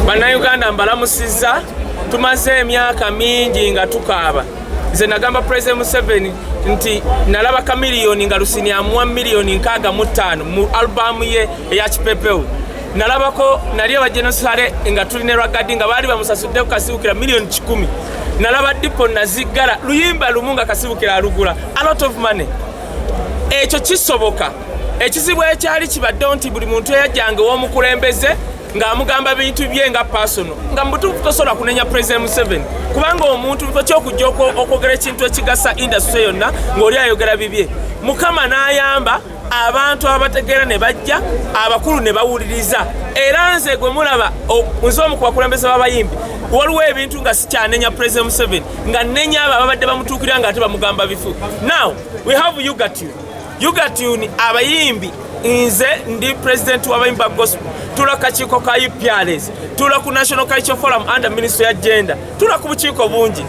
Bannayuganda mbalamusizza tumaze emyaka mingi nga tukaaba. Nze nagamba President Museveni nti nalaba kamiliyoni nga Lusini amuwa miliyoni 65 mu albamu ye eya Kipepeo. Nalabako nali abajenosale nga tulina rwagadi nga bali bamusasudde ku Kasibukira miliyoni 10. Nalaba dipo nazigala luyimba lumu nga Kasibukira alugula a lot of money. Ekyo kisoboka. Ekizibu ekyali kibadde nti buli muntu eyajjanga w'omukulembeze nga amugamba bintu bye nga personal nga mbutuufu tosobola kunenya President Museveni kubanga omuntu kyokujja okwogera ekintu ekigasa industry yonna ng'oli ayogera bibye. Mukama n'ayamba abantu abategeera ne bajja abakulu ne bawuliriza era nze gwe mulaba nze omu ku bakulembeze b'abayimbi waliwo ebintu nga sikyanenya President Museveni nga nenya abo ababadde bamutuukirira nga ate bamugamba bifu. Now we have Yugatune abayimbi nze ndi president w'abayimbi ba gospel tula kakiiko ka UPRS tula ku National Cultural Forum under Ministry ya Gender tula ku bukiiko bungi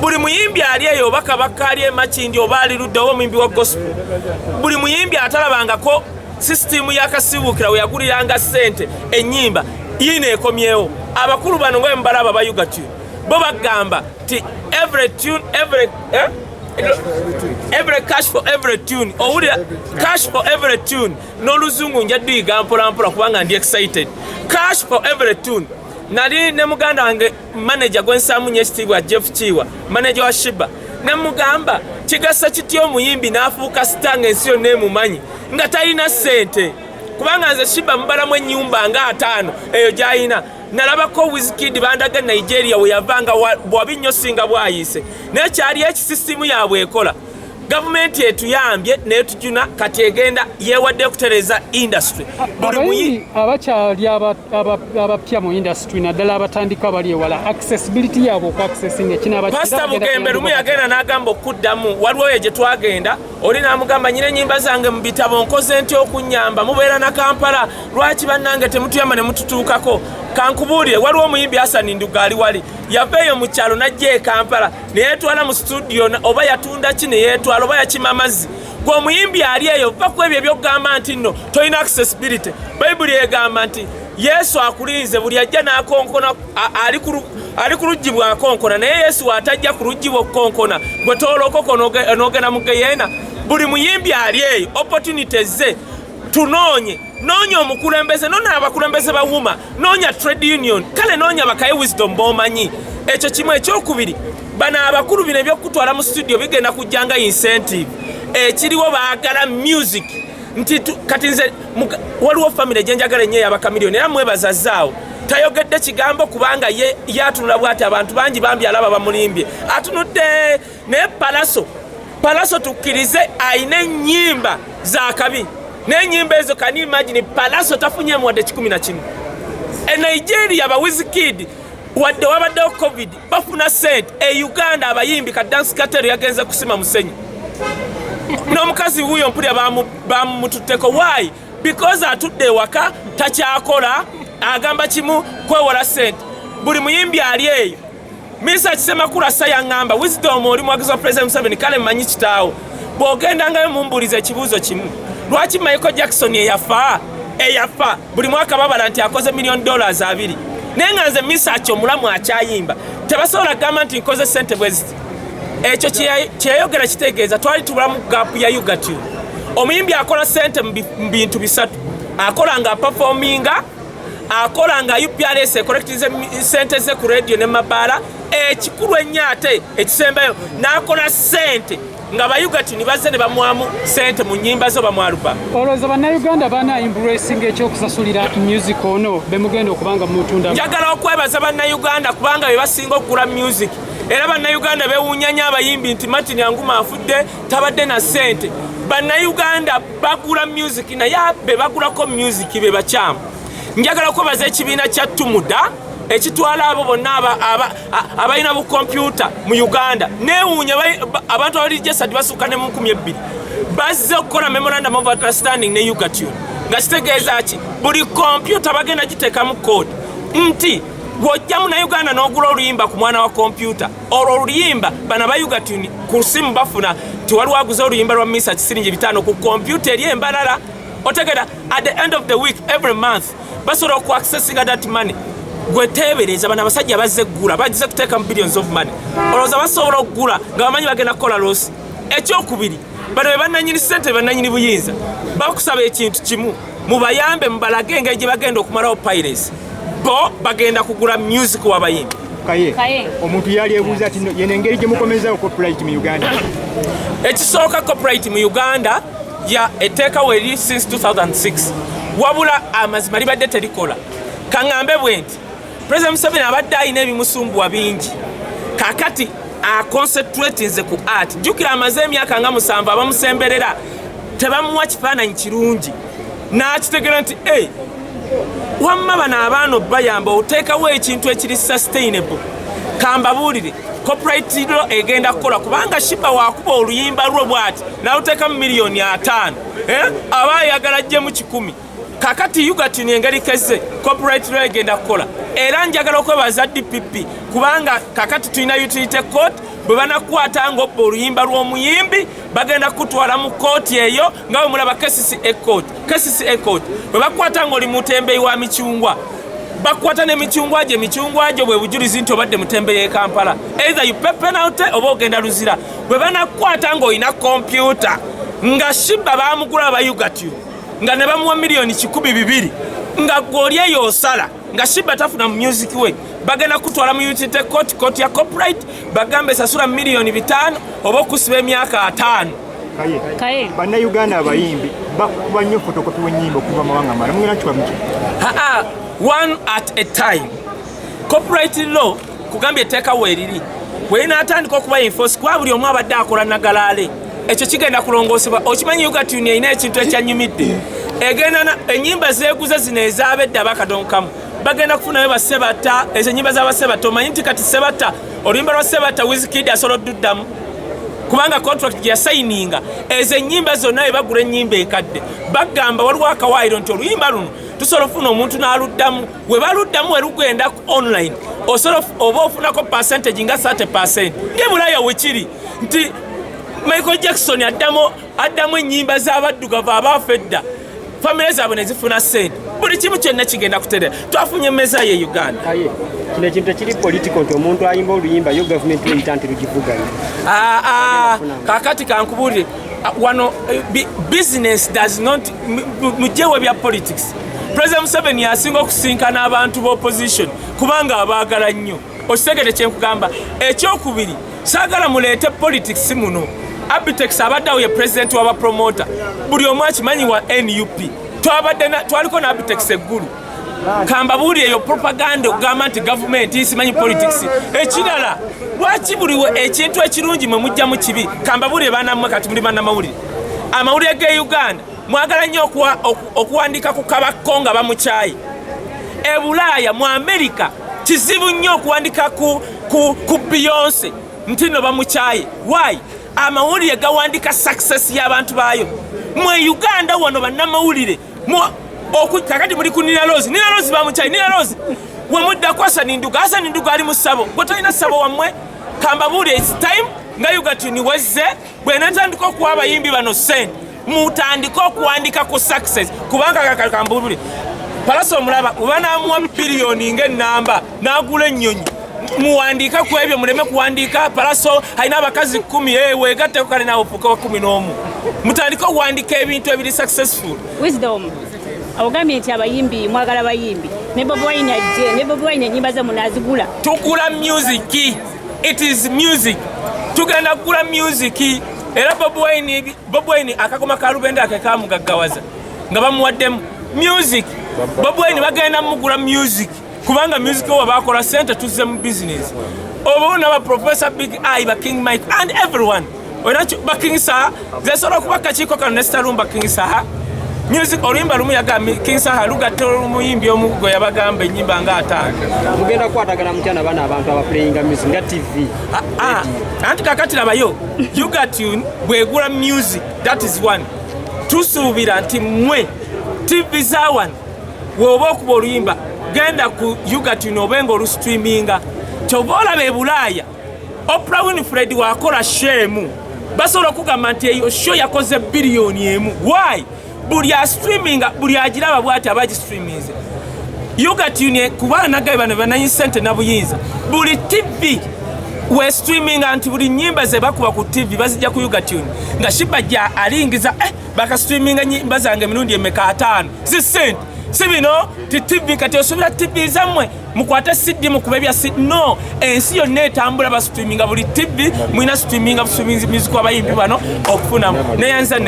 buli muyimbi ali eyo bakabaka ali emakindi oba ali ludda w'omuyimbi wa gospel buli muyimbi atalabangako system ya Kasibukira we yaguliranga ssente ennyimba yina ekomyewo. Abakulu bano nga mbalaba ba Yugatune bo bagamba ti every cash for every tune owulira cash for every tune n'oluzungu njadduyiga mpolampola kubanga ndi excited. Cash for every tune. Nali ne muganda wange manager gw'ensaamu nyekitiibwa Jeff Chiwa manager wa Shiba ne mugamba kigasa kityo omuyimbi n'afuuka star ng'ensi yonna emumanyi nga talina ssente kubanga nze Shiba mbalamu ennyumba nga 5 eyo gy'ayina. Nalabako Wizkid bandaga Nigeria we yavanga bwabi nnyo singa bwayise naye kyali ekisisimu yaabwe ekola. Gavumenti etuyambye netujuna kati egenda yewadde okutereza industry. Abakyali abapya mu industry naddala abatandika bali ewala accessibility yaabwe ku accessing ekinaba Pastor Bugembe lumu yagenda n'agamba okuddamu waliwo ye gye twagenda oli n'amugamba nyine ennyimba zange mu bitabo nkoze ntya okunnyamba mubeera na Kampala lwaki bannange temutuyamba ne mututuukako. Kankubuulire waliwo omuyimbi Hassan Nduga ali wali yaveeyo mu kyalo n'ajja e Kampala ne yeetwala mu studio oba yatunda ki ne yeetwala oba yakima amazzi. Gwe omuyimbi ali eyo va ku ebyo ebyokugamba nti nno tolina accessibility. Bayibuli egamba nti Yesu akulinze buli ajja n'akonkona ali ku luggi bw'akonkona naye Yesu watajja ku luggi bw'okukonkona gwe toolokoko n'ogenda mu Geyeena. Buli muyimbi ali eyo opportunities ze tunoonye. Noonya omukulembeze nona abakulembeze bawuma noonya trade union kale noonya bakaye wisdom bomanyi ekyo kimu. Ekyokubiri bana abakulu bino ebyokutwala mu studio bigenda kujjanga incentive ekiriwo baagala music nti kati nze waliwo family gyenjagala ennyo y'abakamiliyoni era mwebazazaawo tayogedde kigambo kubanga ye yatunula bwati abantu bangi bambi alaba bamulimbye atunudde naye Palaso tukkirize ayina ennyimba za kabi n'ennyimba ezo can you imagine Palaso tafunye wadde 11. Nigeria ba Wizkid wadde wabaddewo COVID bafuna ssente Uganda abayimbi ka dance katero yagenze kusima musenyi n'omukazi wuyo mpulya bamututteko. Why? Because atudde ewaka takyakola agamba kimu kwewola ssente. Buli muyimbi ali eyo Misa Kisemakulu assa yaŋŋamba Wisdom oli mwagizi wa President Museveni kale mmanyi kitaawo bw'ogendangayo mumbuuliza ekibuuzo kimu lwaki Michael Jackson eyafa buli mwaka babala nti akoze $1 million 2 naye nga nze Misa kyo mulamu akyayimba tebasobola gamba nti nkoze ssente bwe ziti. Ekyo kyeyayogera kitegeeza twali tubula mu gaapu ya Yugatune. Omuyimbi akola ssente mu bintu bisatu. Akola nga performinga, akola nga UPRS ekolekitize ssente ze ku radio ne mabaala, ekikulu ennyo ate ekisembayo n'akola ssente nga ba Yugatune bazze ne bamwamu ssente mu nnyimba zo bamwaluba. Olowooza bannayuganda bana embracing ekyokusasulira music ono bemugenda okubanga mutunda. Njagala okwebaza bannayuganda kubanga be basinga okugula music. Era bannayuganda bewuunyanya abayimbi nti Martin Anguma afudde tabadde na ssente. Bannayuganda bagula music naye be bagulako music be bakyamu. Njagala okwebaza ekibiina kya Tumuda ekitwala abo bonna abalina bu computer mu Uganda neewuunya abantu abalijjesadi basukka ne mu 2,000 bazze okukola memorandum of understanding ne Yugatune nga kitegeeza ki buli computer bagenda giteekamu code nti bw'ojja mu Uganda n'ogula oluyimba ku mwana wa computer olwo oluyimba bana ba Yugatune ku simu bafuna ti waliwo aguza oluyimba lwa Misa kisiringi 5 ku computer eri embalala otegera at the end of the week every month basobola oku accessing that money gwe teebereza bana abasajja bazze ggula bagize kuteeka mu billions of money olowooza basobola okugula nga bamanyi bagenda kukola losi ekyokubiri bano be bannanyini ssente bannanyini buyinza bakusaba ekintu kimu mubayambe mubalage engeri gye bagenda okumalawo piracy bo bagenda kugula music w'abayimbi kaye omuntu yali ebuuza ati yene engeri gye mukomezawo copyright mu Uganda ekisooka copyright mu Uganda ya eteekawo eri since 2006 wabula amazima libadde terikola kaŋŋambe bwe nti President Museveni abadde alina ebimusumbuwa bingi kakati aconcentratinze ku art jjukira amaze emyaka nga 7 abamusemberera tebamuwa kifaananyi kirungi n'akitegera nti wamma bano abaana bayamba oteekawo ekintu ekiri sustainable kambabuulire copyright law egenda kukola kubanga Shiba waakuba oluyimba lwo bw'ati n'aluteeka mu miliyoni 5 aba ayagala ajje mu 10 kakati yugatini engeri keze copyright law egenda kukola era njagala okwebaza DPP kubanga kakati tulina utility court bwe banakwata ng'obba oluyimba lw'omuyimbi bagenda kutwala mu kooti eyo nga bwe mulaba KCCA court bwe bakwata ng'oli mutembeeyi wa micungwa bakwata n'emicungwa gyo bwe bujulizi nti obadde mutembeeyi e Kampala either you pay penalty oba ogenda luzira bwe banakwata ng'olina kompyuta nga Shiba baamugula abayugatyu nga ne bamuwa miliyoni 1,200 nga gw'oli eyo osala nga Shiba tafuna mu music we bagenda kutwala mu utility court ya copyright bagambe sasula miliyoni 5 oba okusiba emyaka 5 kaye bannayuganda abayimbi bakuba nnyo fotokopi w'ennyimba okuva mawanga mala mungena kiba muki one at a time copyright law kugambye etteekawo eriri bw'inaatandika okuba enforce kuba buli omu abadde akola nagalaale ekyo kigenda kulongoosebwa okimanyi Yugatuni erina ekintu ekyanyumidde egenda ennyimba zeeguze zino ezaabedde abakadonkamu bagenda kufunayo basebata ezo ennyimba z'abasebata omanyi nti kati sebata oluyimba lwa sebata Wizkid asobola odduddamu kubanga contract gye yasayininga ezo ennyimba zonna bwe bagula ennyimba ekadde bagamba waliwo akawaayiro nti oluyimba luno tusobola ofuna omuntu n'aluddamu we baluddamu we lugenda online osobola oba ofunako percentage nga 30% ng'ebulaya wekiri nti Michael Jackson addamu ennyimba z'abaddugavu abaafedda famire zaabwe ne zifuna ssente buli kimu kyonna kigenda kuterera twafunye emmeza ye Uganda kino ekintu ekiri political nti omuntu ayimba oluyimba yo gavumenti eyita nti lugivuganya kakati kankubuulire wano business does not mugyewo bya politics President Museveni asinga okusinkana abantu b'opposition kubanga abaagala nnyo okitegere kyenkugamba ekyokubiri saagala muleete politics muno Abitex abaddeawo ye president w'abapromota buli omu akimanyi wa NUP twaliko ne Abitex eggulu kambabuulire eyo propaganda okugamba nti gavumenti simanyi politics ekirala lwaki buliwe ekintu ekirungi mwe mujja mu kibi kambabuulire baanammwe kati muli bannamawulire amawulire g'e Uganda mwagala nnyo okuwandika ku kabakko nga bamukyayi e Bulaaya mu Amerika kizibu nnyo okuwandika ku Beyonce nti no bamukyaye why amawulire gawandika success y'abantu baayo mwe Uganda wano bannamawulire kakati muli ku Nina Rose bamukyaye Nina Rose wemudda ku Hassan Nduga ali mu ssabo gwe tolina ssabo wammwe kambabuulire it's time nga Yugatuni wezze bwe natandika okuwa abayimbi bano ssente mutandika okuwandika ku success kubanga kakambuulire Palaso omulaba oba naamuwa biliyoni ng'ennamba n'agula ennyonyi muwandika ku ebyo muleme kuwandika Palaso alina abakazi 10 weegatteko kale naawe ofuuka wa 11 mutandika okuwandika ebintu ebiri successful Wisdom awogambye nti abayimbi mwagala bayimbi ne Bobi Wine ajje ne Bobi Wine ennyimba ze munaazigula tugula music it is music tugenda kugula music era Bobi Wine akagoma ka Lubende akakamugaggawaza nga bamuwaddemu music Bobi Wine bagenda mugula music kubanga music owa bakola sente tuzze mu business obona ba Professor Big Eye ba King Mike and everyone onacho ba King Saha zesobola kuba kakiiko kano Nesta Lumba King Saha music oluyimba lumu yagambe King Saha lugatte olumuyimbi omuggo yabagamba ennyimba nga 5 mugenda kukwatagana mutyana bana abantu abaplayinga music nga TV anti kakati labayo Yugatuni bwegula music that is one tusuubira nti mwe TV za one woba okuba oluyimba genda ku Yugatuni obenga olustreaminga kyoba olaba e Bulaaya Oprah Winfrey wakola shemu basobola okugamba nti eyo show yakoze biliyoni emu why buli astreaminga buli agiraba bwati abagistreaminze yugatune kubana gaye bano bananyi sente na buyinza buli TV we streaming anti buli nyimba ze bakuba ku TV bazijja ku yugatune nga Shibajja alingiza baka streaming nyimba zange mirundi emeka 5 si sente si bino ti TV kati osubira TV zamwe mukwata CD mukube bya CD no ensi yonna etambula ba streaming buli TV mwina streaming music abayimbi bano okufuna neyanze